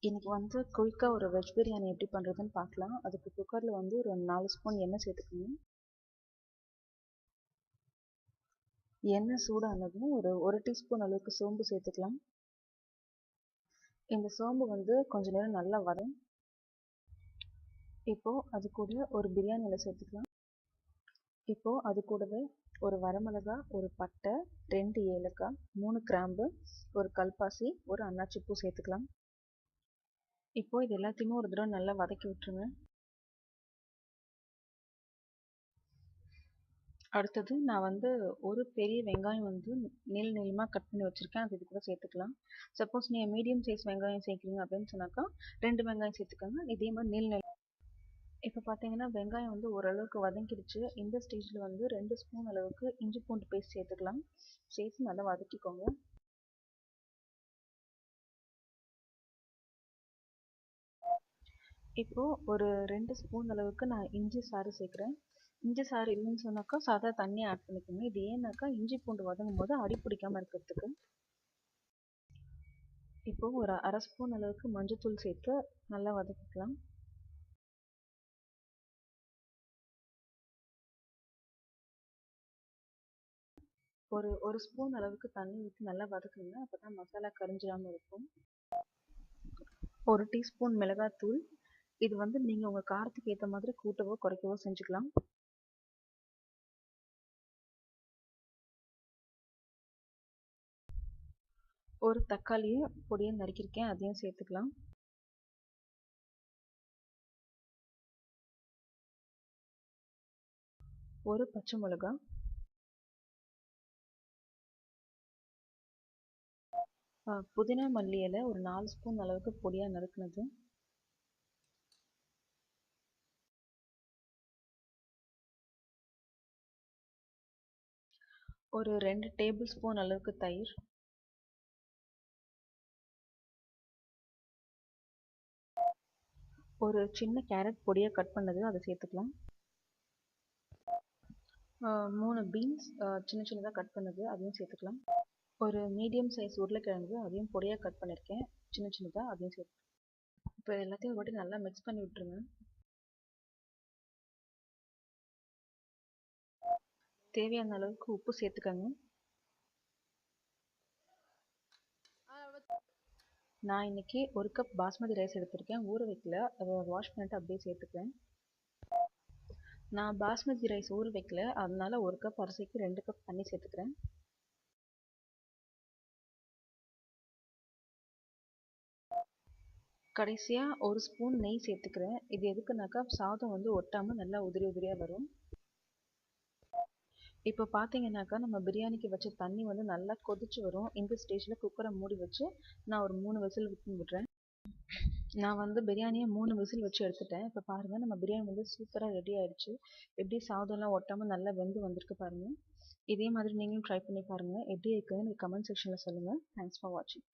இன்னைக்கு வந்து குயிக்காக ஒரு வெஜ் பிரியாணி எப்படி பண்ணுறதுன்னு பார்க்கலாம். அதுக்கு குக்கரில் வந்து ஒரு 4 ஸ்பூன் எண்ணெய் சேர்த்துக்கணும். எண்ணெய் சூடானதும் ஒரு டீஸ்பூன் அளவுக்கு சோம்பு சேர்த்துக்கலாம். இந்த சோம்பு வந்து கொஞ்ச நேரம் நல்லா வரும். இப்போது அது கூட ஒரு பிரியாணி இலை சேர்த்துக்கலாம். இப்போது அது கூடவே ஒரு வரமிளகா, ஒரு பட்டை, 2 ஏலக்காய், 3 கிராம்பு, ஒரு கல்பாசி, ஒரு அன்னாச்சி பூ சேர்த்துக்கலாம். இப்போது இது எல்லாத்தையுமே ஒரு தடவை நல்லா வதக்கி விட்டுருங்க. அடுத்தது நான் வந்து ஒரு பெரிய வெங்காயம் வந்து நீளமாக கட் பண்ணி வச்சுருக்கேன். அது இது கூட சேர்த்துக்கலாம். சப்போஸ் நீங்கள் மீடியம் சைஸ் வெங்காயம் சேர்க்குறீங்க அப்படின்னு சொன்னாக்கா 2 வெங்காயம் சேர்த்துக்கோங்க. இதே மாதிரி நீள இப்போ பார்த்தீங்கன்னா வெங்காயம் வந்து ஓரளவுக்கு வதங்கிடுச்சு. இந்த ஸ்டேஜில் வந்து 2 ஸ்பூன் அளவுக்கு இஞ்சி பூண்டு பேஸ்ட் சேர்த்துக்கலாம். சேர்த்து நல்லா வதக்கிக்கோங்க. இப்போது ஒரு 2 ஸ்பூன் அளவுக்கு நான் இஞ்சி சாறு சேர்க்குறேன். இஞ்சி சாறு இல்லைன்னு சொன்னாக்கா சாதா தண்ணி ஆட் பண்ணிக்கோங்க. இது ஏன்னாக்கா இஞ்சி பூண்டு வதங்கும் போது அடி பிடிக்காமல் இருக்கிறதுக்கு. இப்போ ஒரு அரை ஸ்பூன் அளவுக்கு மஞ்சள்தூள் சேர்த்து நல்லா வதக்கிக்கலாம். ஒரு ஸ்பூன் அளவுக்கு தண்ணி ஊற்றி நல்லா வதக்குங்க. அப்போ தான் மசாலா கரிஞ்சிடாமல் இருக்கும். 1 டீஸ்பூன் மிளகாத்தூள். இது வந்து நீங்கள் உங்கள் காரத்துக்கு ஏற்ற மாதிரி கூட்டவோ குறைக்கவோ செஞ்சுக்கலாம். ஒரு தக்காளியை பொடியை நறுக்கியிருக்கேன், அதையும் சேர்த்துக்கலாம். ஒரு பச்சை மிளகா, புதினா மல்லி இலை ஒரு 4 ஸ்பூன் அளவுக்கு பொடியாக நறுக்குனது, ஒரு 2 டேபிள் ஸ்பூன் அளவுக்கு தயிர், ஒரு சின்ன கேரட் பொடியாக கட் பண்ணது அதை சேர்த்துக்கலாம். 3 பீன்ஸ் சின்ன சின்னதாக கட் பண்ணது அதையும் சேர்த்துக்கலாம். ஒரு மீடியம் சைஸ் உருளைக்கிழங்கு அதையும் பொடியாக கட் பண்ணியிருக்கேன் சின்ன சின்னதாக, அதையும் சேர்த்து இப்போ எல்லாத்தையும் ஒரு வாட்டி நல்லா மிக்ஸ் பண்ணி விட்டுருங்க. தேவையான அளவுக்கு உப்பு சேர்த்துக்கோங்க. நான் இன்னைக்கு 1 கப் பாஸ்மதி ரைஸ் எடுத்திருக்கேன், ஊற வைக்கல, அதை வாஷ் பண்ணிட்டு அப்படியே சேர்த்துக்கிறேன். நான் பாஸ்மதி ரைஸ் ஊற வைக்கல, அதனால 1 கப் அரிசிக்கு 2 கப் தண்ணி சேர்த்துக்கிறேன். கடைசியாக ஒரு ஸ்பூன் நெய் சேர்த்துக்கிறேன். இது எதுக்குனாக்கா சாதம் வந்து ஒட்டாமல் நல்லா உதிரி உதிரியாக வரும். இப்போ பார்த்தீங்கன்னாக்கா நம்ம பிரியாணிக்கு வச்ச தண்ணி வந்து நல்லா கொதிச்சு வரும். இந்த ஸ்டேஜில் குக்கரை மூடி வச்சு நான் ஒரு 3 விசில் விட்டுறேன். நான் வந்து பிரியாணியை 3 விசில் வச்சு எடுத்துட்டேன். இப்போ பாருங்கள் நம்ம பிரியாணி வந்து சூப்பராக ரெடி ஆயிடுச்சு. எப்படி சாதம்லாம் ஒட்டாமல் நல்லா வெந்து வந்திருக்கு பாருங்கள். இதே மாதிரி நீங்களும் ட்ரை பண்ணி பாருங்கள். எப்படி இருக்குதுன்னு கமெண்ட் செக்ஷனில் சொல்லுங்கள். தேங்க்ஸ் ஃபார் வாட்சிங்.